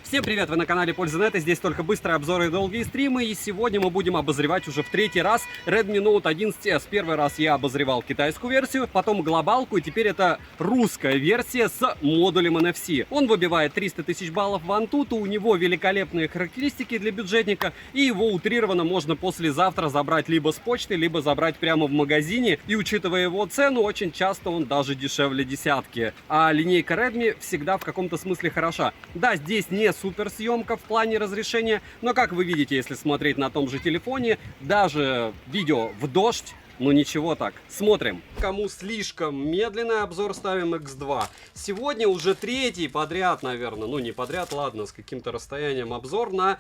Всем привет, вы на канале Польза.нет, и здесь только быстрые обзоры и долгие стримы. И сегодня мы будем обозревать уже в третий раз Redmi Note 11s. Первый раз я обозревал китайскую версию, потом глобалку, и теперь это русская версия с модулем NFC. Он выбивает 300 тысяч баллов в Antutu, у него великолепные характеристики для бюджетника, и его утрированно можно послезавтра забрать либо с почты, либо забрать прямо в магазине. И учитывая его цену, очень часто он даже дешевле десятки. А линейка Redmi всегда в каком-то смысле хороша. Да, здесь не суперсъемка в плане разрешения, но как вы видите, если смотреть на том же телефоне, даже видео в дождь, ну ничего так. Смотрим. Кому слишком медленный обзор, ставим X2. Сегодня уже третий подряд, наверное, ну не подряд, ладно, с каким-то расстоянием обзор на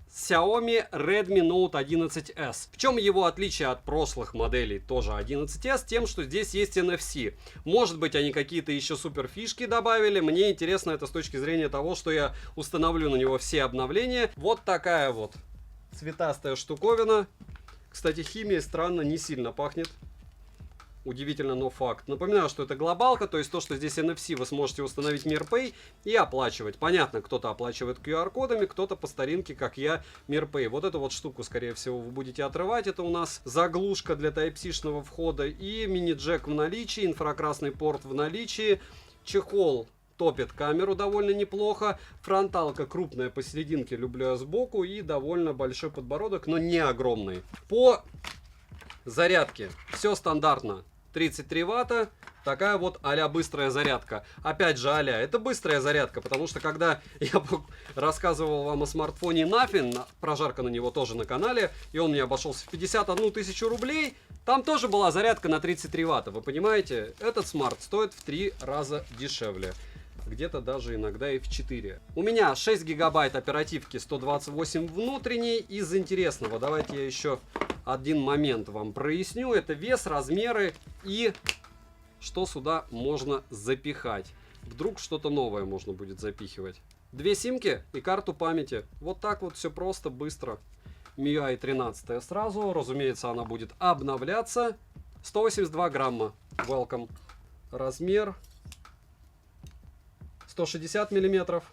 Xiaomi Redmi Note 11s. В чем его отличие от прошлых моделей тоже 11s? Тем, что здесь есть NFC. Может быть, они какие-то еще супер фишки добавили. Мне интересно это с точки зрения того, что я установлю на него все обновления. Вот такая вот цветастая штуковина. Кстати, химией странно не сильно пахнет. Удивительно, но факт. Напоминаю, что это глобалка, то есть то, что здесь NFC, вы сможете установить MirPay и оплачивать. Понятно, кто-то оплачивает QR-кодами, кто-то по старинке, как я, MirPay. Вот эту вот штуку, скорее всего, вы будете отрывать. Это у нас заглушка для Type-C-шного входа и мини-джек в наличии, инфракрасный порт в наличии, чехол. Топит камеру довольно неплохо. Фронталка крупная посерединке, люблю я сбоку. И довольно большой подбородок, но не огромный. По зарядке все стандартно. 33 ватта. Такая вот а-ля быстрая зарядка. Опять же а-ля. Это быстрая зарядка, потому что когда я рассказывал вам о смартфоне Nothing, прожарка на него тоже на канале, и он мне обошелся в 51 тысячу рублей, там тоже была зарядка на 33 ватта. Вы понимаете? Этот смарт стоит в 3 раза дешевле. Где-то даже иногда и в 4. У меня 6 гигабайт оперативки, 128 внутренней. Из интересного, давайте я еще один момент вам проясню. Это вес, размеры и что сюда можно запихать. Вдруг что-то новое можно будет запихивать. 2 симки и карту памяти. Вот так вот все просто, быстро. MIUI 13 сразу. Разумеется, она будет обновляться. 182 грамма. Welcome. Размер 160 миллиметров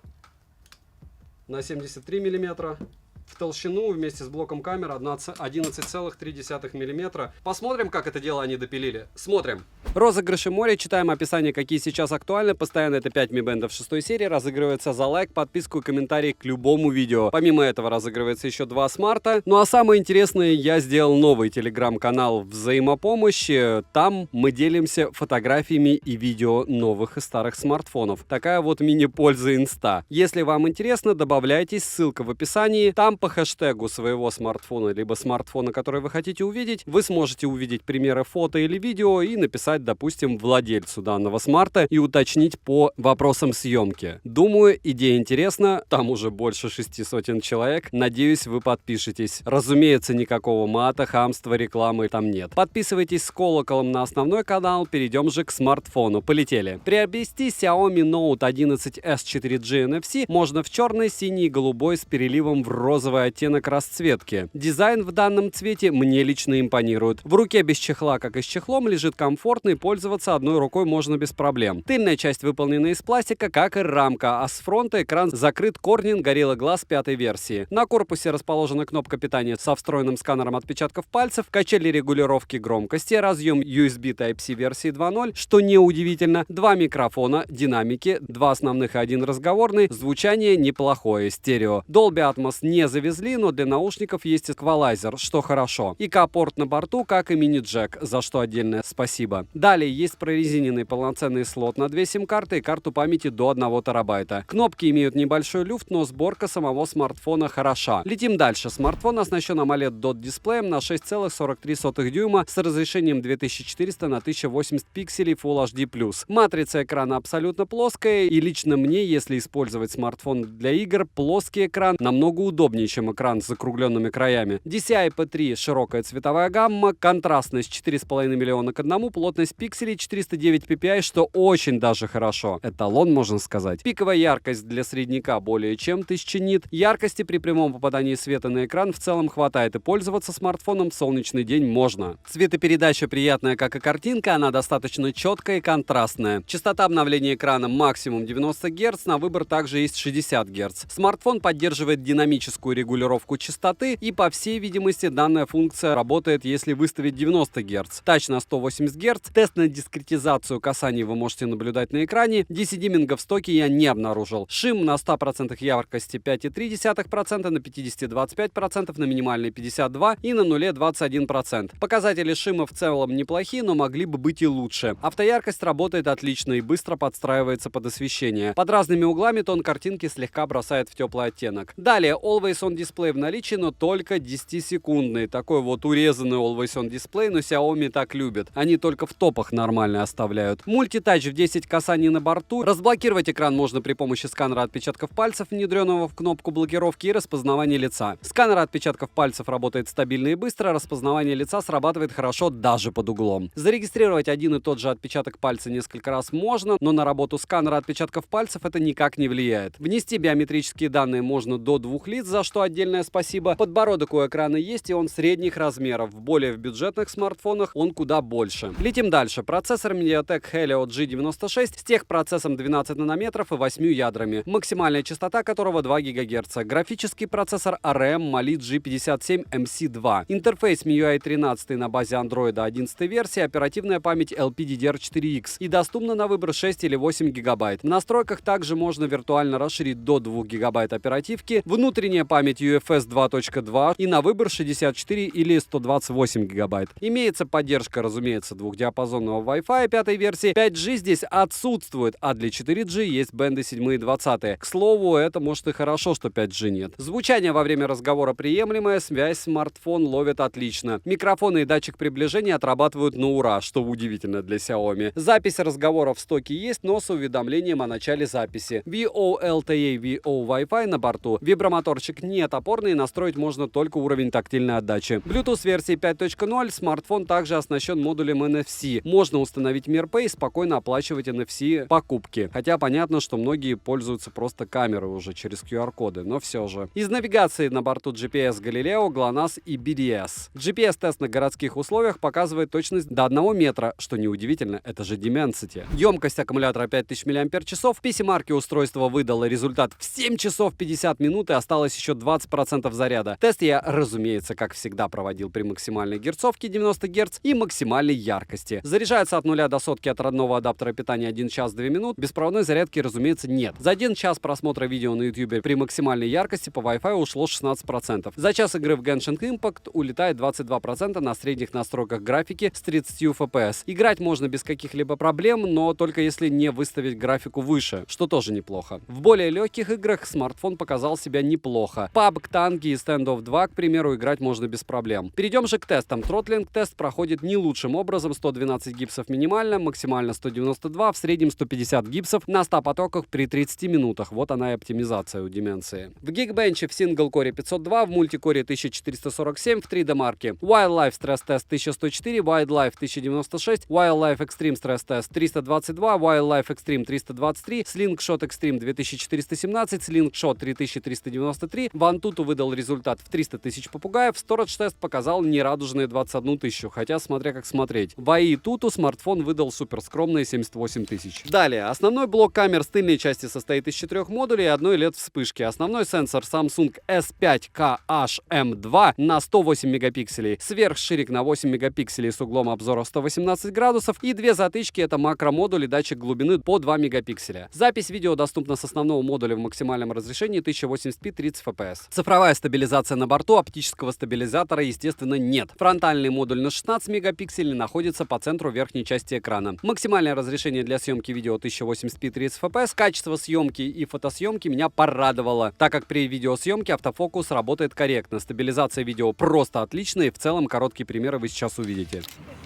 на 73 миллиметра. В толщину вместе с блоком камер 11,3 миллиметра. Посмотрим, как это дело они допилили. Смотрим. Розыгрыши море. Читаем описание, какие сейчас актуальны. Постоянно это 5 Mi Band 6 серии. Разыгрывается за лайк, подписку и комментарий к любому видео. Помимо этого разыгрывается еще 2 смарта. Ну а самое интересное, я сделал новый телеграм-канал взаимопомощи. Там мы делимся фотографиями и видео новых и старых смартфонов. Такая вот мини-польза инста. Если вам интересно, добавляйтесь. Ссылка в описании. Там по хэштегу своего смартфона, либо смартфона, который вы хотите увидеть, вы сможете увидеть примеры фото или видео и написать, допустим, владельцу данного смарта и уточнить по вопросам съемки. Думаю, идея интересна, там уже больше 600 человек. Надеюсь, вы подпишетесь. Разумеется, никакого мата, хамства, рекламы там нет. Подписывайтесь с колоколом на основной канал, перейдем же к смартфону. Полетели. Приобрести Xiaomi Note 11s 4G NFC можно в черный, синий и голубой с переливом в розовый оттенок расцветки. Дизайн в данном цвете мне лично импонирует. В руке без чехла, как и с чехлом, лежит комфортно и пользоваться одной рукой можно без проблем. Тыльная часть выполнена из пластика, как и рамка, а с фронта экран закрыт Corning Gorilla Glass 5 версии. На корпусе расположена кнопка питания со встроенным сканером отпечатков пальцев, качели регулировки громкости, разъем USB Type-C версии 2.0, что неудивительно, 2 микрофона, динамики, 2 основных и 1 разговорный, звучание неплохое, стерео. Dolby Atmos не завезли, но для наушников есть эквалайзер, что хорошо. И К-порт на борту, как и мини-джек, за что отдельное спасибо. Далее есть прорезиненный полноценный слот на 2 сим-карты и карту памяти до 1 терабайта. Кнопки имеют небольшой люфт, но сборка самого смартфона хороша. Летим дальше. Смартфон оснащен AMOLED DOT дисплеем на 6,43 дюйма с разрешением 2400 на 1080 пикселей Full HD+. Матрица экрана абсолютно плоская, и лично мне, если использовать смартфон для игр, плоский экран намного удобнее, удобнее, чем экран с закругленными краями. DCI-P3 широкая цветовая гамма, контрастность 4,5 миллиона к 1, плотность пикселей 409 ppi, что очень даже хорошо. Эталон, можно сказать. Пиковая яркость для средняка более чем 1000 нит. Яркости при прямом попадании света на экран в целом хватает, и пользоваться смартфоном в солнечный день можно. Цветопередача приятная, как и картинка, она достаточно четкая и контрастная. Частота обновления экрана максимум 90 Гц, на выбор также есть 60 Гц. Смартфон поддерживает динамическую регулировку частоты, и по всей видимости данная функция работает, если выставить 90 Гц. Тач на 180 Гц. Тест на дискретизацию касаний вы можете наблюдать на экране. DC-диминга в стоке я не обнаружил. Шим на 100% яркости 5,3%, на 50% 25%, на минимальной 52% и на нуле 21%. Показатели шима в целом неплохие, но могли бы быть и лучше. Автояркость работает отлично и быстро подстраивается под освещение. Под разными углами тон картинки слегка бросает в теплый оттенок. Далее Always On дисплей в наличии, но только 10-секундный. Такой вот урезанный Always On дисплей, но Xiaomi так любят. Они только в топах нормально оставляют. Мультитач в 10 касаний на борту. Разблокировать экран можно при помощи сканера отпечатков пальцев, внедренного в кнопку блокировки, и распознавания лица. Сканер отпечатков пальцев работает стабильно и быстро, распознавание лица срабатывает хорошо даже под углом. Зарегистрировать один и тот же отпечаток пальца несколько раз можно, но на работу сканера отпечатков пальцев это никак не влияет. Внести биометрические данные можно до 2 лиц, за что отдельное спасибо. Подбородок у экрана есть, и он средних размеров. В более бюджетных смартфонах он куда больше. Летим дальше. Процессор MediaTek Helio G96 с техпроцессом 12 нанометров и 8 ядрами, максимальная частота которого 2 ГГц. Графический процессор ARM Mali G57 MC2. Интерфейс MIUI 13 на базе Android 11 версии, оперативная память LPDDR4X и доступна на выбор 6 или 8 ГБ. В настройках также можно виртуально расширить до 2 ГБ оперативки, внутренняя память UFS 2.2 и на выбор 64 или 128 ГБ. Имеется поддержка, разумеется, двухдиапазонного Wi-Fi 5 версии. 5G здесь отсутствует, а для 4G есть бенды 7 и 20. К слову, это может и хорошо, что 5G нет. Звучание во время разговора приемлемое, связь смартфон ловит отлично. Микрофоны и датчик приближения отрабатывают на ура, что удивительно для Xiaomi. Запись разговора в стоке есть, но с уведомлением о начале записи. VoLTE VO Wi-Fi на борту. Вибромоторчик не топорный, настроить можно только уровень тактильной отдачи. Bluetooth версии 5.0, смартфон также оснащен модулем NFC. Можно установить MirPay и спокойно оплачивать NFC покупки. Хотя понятно, что многие пользуются просто камерой уже через QR-коды, но все же. Из навигации на борту GPS Galileo, GLONASS и BDS. GPS-тест на городских условиях показывает точность до 1 метра, что неудивительно, это же Dimensity. Емкость аккумулятора 5000 мАч. В PC-марке устройство выдало результат в 7 часов 50 минут и осталось еще 20% заряда. Тест я, разумеется, как всегда проводил при максимальной герцовке 90 Гц и максимальной яркости. Заряжается от 0 до сотки от родного адаптера питания 1 час 2 минут. Беспроводной зарядки, разумеется, нет. За 1 час просмотра видео на YouTube при максимальной яркости по Wi-Fi ушло 16%. За час игры в Genshin Impact улетает 22% на средних настройках графики с 30 FPS. Играть можно без каких-либо проблем, но только если не выставить графику выше, что тоже неплохо. В более легких играх смартфон показал себя неплохо. PUBG, танки и Standoff 2, к примеру, играть можно без проблем. Перейдем же к тестам. Тротлинг-тест проходит не лучшим образом. 112 гипсов минимально, максимально 192, в среднем 150 гипсов на 100 потоках при 30 минутах. Вот она и оптимизация у Dimensity. В Geekbench в сингл-коре 502, в мультикоре 1447, в 3D-марке Wildlife стресс-тест 1104, Wildlife 1096, Wildlife Extreme стресс-тест 322, Wildlife Extreme 323, Slingshot Extreme 2417, Slingshot 3393. В Antutu выдал результат в 300 тысяч попугаев. Storage-тест показал нерадужные 21 тысячу, хотя смотря как смотреть. В AITutu смартфон выдал супер скромные 78 тысяч. Далее, основной блок камер с тыльной части состоит из 4 модулей и одной LED-вспышки. Основной сенсор Samsung S5KHM2 на 108 мегапикселей, сверхширик на 8 мегапикселей с углом обзора 118 градусов и 2 затычки — это макромодуль и датчик глубины по 2 мегапикселя. Запись видео доступна с основного модуля в максимальном разрешении 1080p 30 fps. Цифровая стабилизация на борту, оптического стабилизатора, естественно, нет. Фронтальный модуль на 16 мегапикселей находится по центру верхней части экрана. Максимальное разрешение для съемки видео 1080p 30 fps. Качество съемки и фотосъемки меня порадовало, так как при видеосъемке автофокус работает корректно. Стабилизация видео просто отличная, и в целом короткие примеры вы сейчас увидите.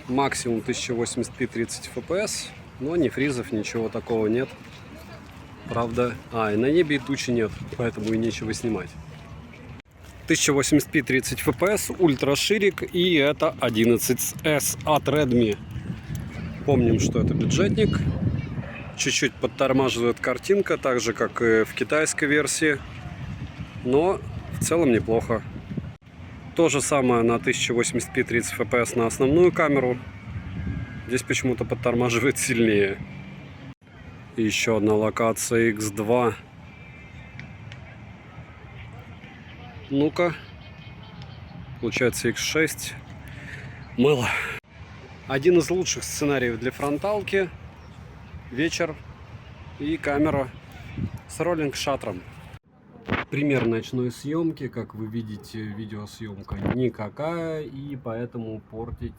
Максимум 1080p 30 fps, но ни фризов, ничего такого нет. Правда, и на небе и тучи нет, поэтому и нечего снимать. 1080p 30 fps, ультраширик, и это 11S от Redmi. Помним, что это бюджетник. Чуть-чуть подтормаживает картинка, так же как и в китайской версии. Но в целом неплохо. То же самое на 1080p 30 fps на основную камеру. Здесь почему-то подтормаживает сильнее. И еще одна локация X2. Ну-ка. Получается X6. Мыло. Один из лучших сценариев для фронталки. Вечер и камера с роллинг-шаттером. Пример ночной съемки. Как вы видите, видеосъемка никакая. И поэтому портить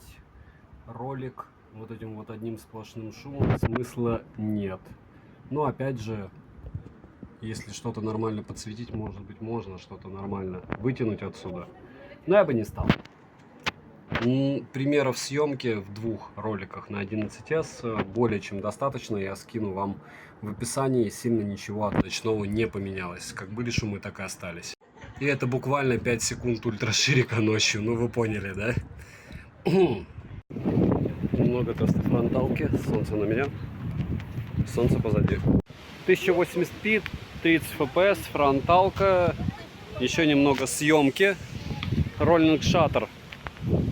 ролик вот этим вот одним сплошным шумом смысла нет. Но опять же, если что-то нормально подсветить, может быть, можно что-то нормально вытянуть отсюда. Но я бы не стал. Примеров съемки в двух роликах на 11S более чем достаточно. Я скину вам в описании. Сильно ничего от ночного не поменялось. Как были шумы, так и остались. И это буквально 5 секунд ультраширика ночью. Ну вы поняли, да? Немного теста фронталки. Солнце на меня. Солнце позади. 1080p, 30 fps, фронталка. Еще немного съемки. Роллинг-шаттер.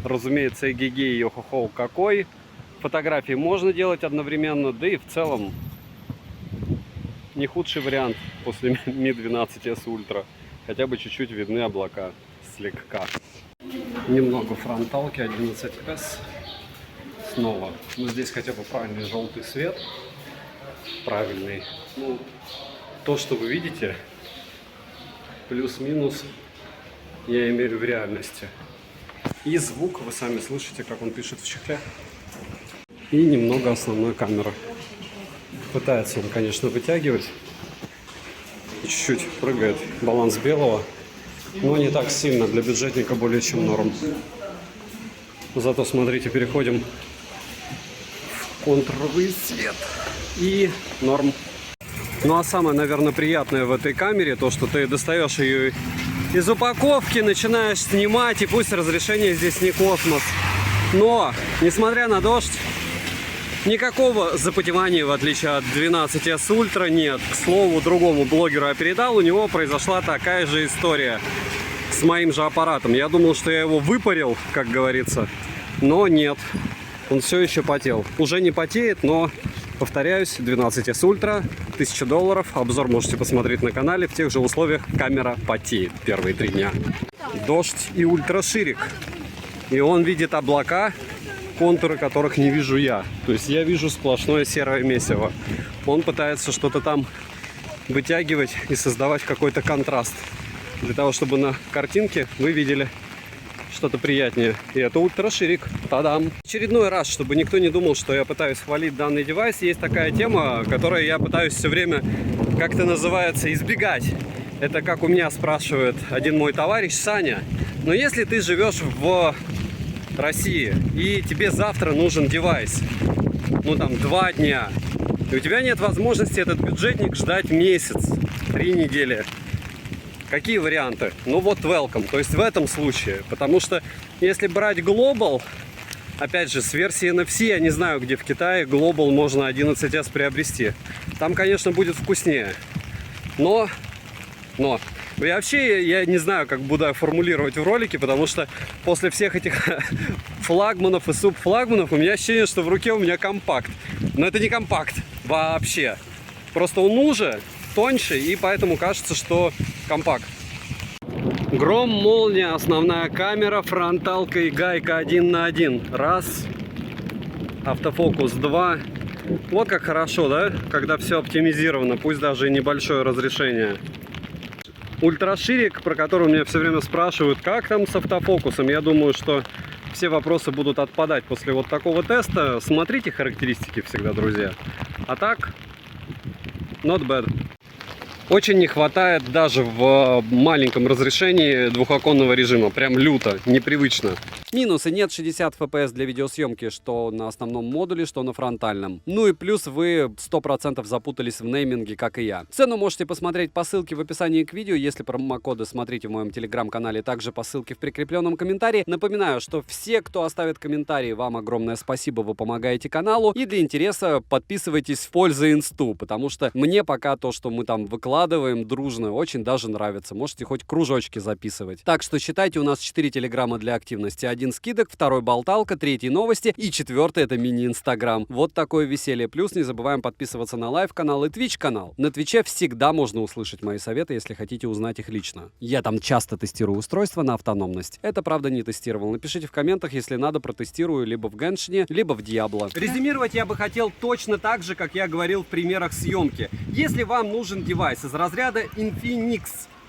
Разумеется, эгегей, йо-хо-хо какой. Фотографии можно делать одновременно. Да и в целом не худший вариант после Mi 12S Ultra. Хотя бы чуть-чуть видны облака. Слегка. Немного фронталки 11S. Снова. Но здесь хотя бы правильный желтый свет. Правильный. Ну, то, что вы видите, плюс-минус, я имею в реальности. И звук, вы сами слышите, как он пишет в чехле. И немного основной камеры. Пытается он, конечно, вытягивать. Чуть-чуть прыгает баланс белого. Но не так сильно. Для бюджетника более чем норм. Зато, смотрите, переходим в контровый свет. И норм. Ну а самое, наверное, приятное в этой камере, то, что ты достаешь ее из упаковки, начинаешь снимать, и пусть разрешение здесь не космос. Но, несмотря на дождь, никакого запотевания, в отличие от 12S Ultra, нет. К слову, другому блогеру я передал, у него произошла такая же история с моим же аппаратом. Я думал, что я его выпарил, как говорится, но нет. Он все еще потел. Уже не потеет, но, повторяюсь, 12S Ultra, $1000. Обзор можете посмотреть на канале. В тех же условиях камера потеет первые 3 дня. Дождь и ультраширик. И он видит облака, контуры которых не вижу я. То есть я вижу сплошное серое месиво. Он пытается что-то там вытягивать и создавать какой-то контраст. Для того, чтобы на картинке вы видели что-то приятнее. И это ультраширик. Та-дам! Очередной раз, чтобы никто не думал, что я пытаюсь хвалить данный девайс, есть такая тема, которую я пытаюсь все время, как-то называется, избегать. Это как у меня спрашивает один мой товарищ Саня. Но если ты живешь в России и тебе завтра нужен девайс, ну там 2 дня, и у тебя нет возможности этот бюджетник ждать месяц, 3 недели. Какие варианты? Ну вот welcome, то есть в этом случае. Потому что если брать Global, опять же, с версии NFC, я не знаю, где в Китае Global можно 11S приобрести. Там, конечно, будет вкуснее. Но вообще я не знаю, как буду формулировать в ролике, потому что после всех этих флагманов и субфлагманов у меня ощущение, что в руке у меня компакт. Но это не компакт вообще. Просто он уже тоньше, и поэтому кажется, что компакт. Гром, молния, основная камера, фронталка и гайка 1 на 1. Раз. Автофокус 2. Вот как хорошо, да? Когда все оптимизировано, пусть даже и небольшое разрешение. Ультраширик, про который меня все время спрашивают, как там с автофокусом. Я думаю, что все вопросы будут отпадать после вот такого теста. Смотрите характеристики всегда, друзья. А так, not bad. Очень не хватает даже в маленьком разрешении двухоконного режима. Прям люто, непривычно. Минусы: нет 60 FPS для видеосъемки, что на основном модуле, что на фронтальном. Ну и плюс вы 100% запутались в нейминге, как и я. Цену можете посмотреть по ссылке в описании к видео. Если промокоды, смотрите в моем телеграм-канале, также по ссылке в прикрепленном комментарии. Напоминаю, что все, кто оставит комментарии, вам огромное спасибо, вы помогаете каналу. И для интереса подписывайтесь в пользу инсту, потому что мне пока то, что мы там выкладываем дружно, очень даже нравится. Можете хоть кружочки записывать. Так что считайте, у нас 4 телеграмма для активности. 1 скидок, 2 болталка, 3 новости и 4 это мини-инстаграм. Вот такое веселье. Плюс не забываем подписываться на лайв-канал и твич-канал. На твиче всегда можно услышать мои советы, если хотите узнать их лично. Я там часто тестирую устройства на автономность. Это, правда, не тестировал. Напишите в комментах, если надо, протестирую либо в Геншине, либо в Диабло. Резюмировать я бы хотел точно так же, как я говорил в примерах съемки. Если вам нужен девайс из разряда Infinix,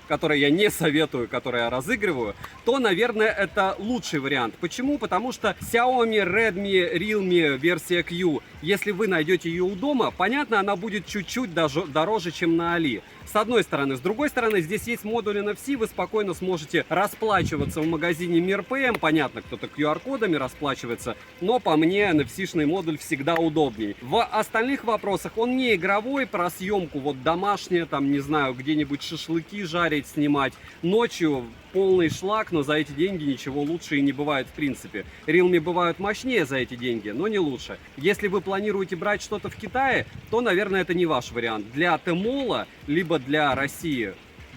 который я не советую, который я разыгрываю, то, наверное, это лучший вариант. Почему? Потому что Xiaomi, Redmi, Realme версия Q, если вы найдете ее у дома, понятно, она будет чуть-чуть дороже, чем на Али. С одной стороны. С другой стороны, здесь есть модуль NFC, вы спокойно сможете расплачиваться в магазине MirPM. Понятно, кто-то QR-кодами расплачивается, но по мне NFC-шный модуль всегда удобней. В остальных вопросах он не игровой, про съемку вот домашняя, там, не знаю, где-нибудь шашлыки жарить, снимать ночью. Полный шлак, но за эти деньги ничего лучше и не бывает в принципе. Realme бывают мощнее за эти деньги, но не лучше. Если вы планируете брать что-то в Китае, то, наверное, это не ваш вариант. Для Тмола, либо для России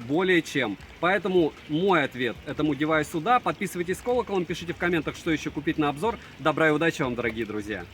более чем. Поэтому мой ответ этому девайсу да. Подписывайтесь с колоколом, пишите в комментах, что еще купить на обзор. Добра и удачи вам, дорогие друзья!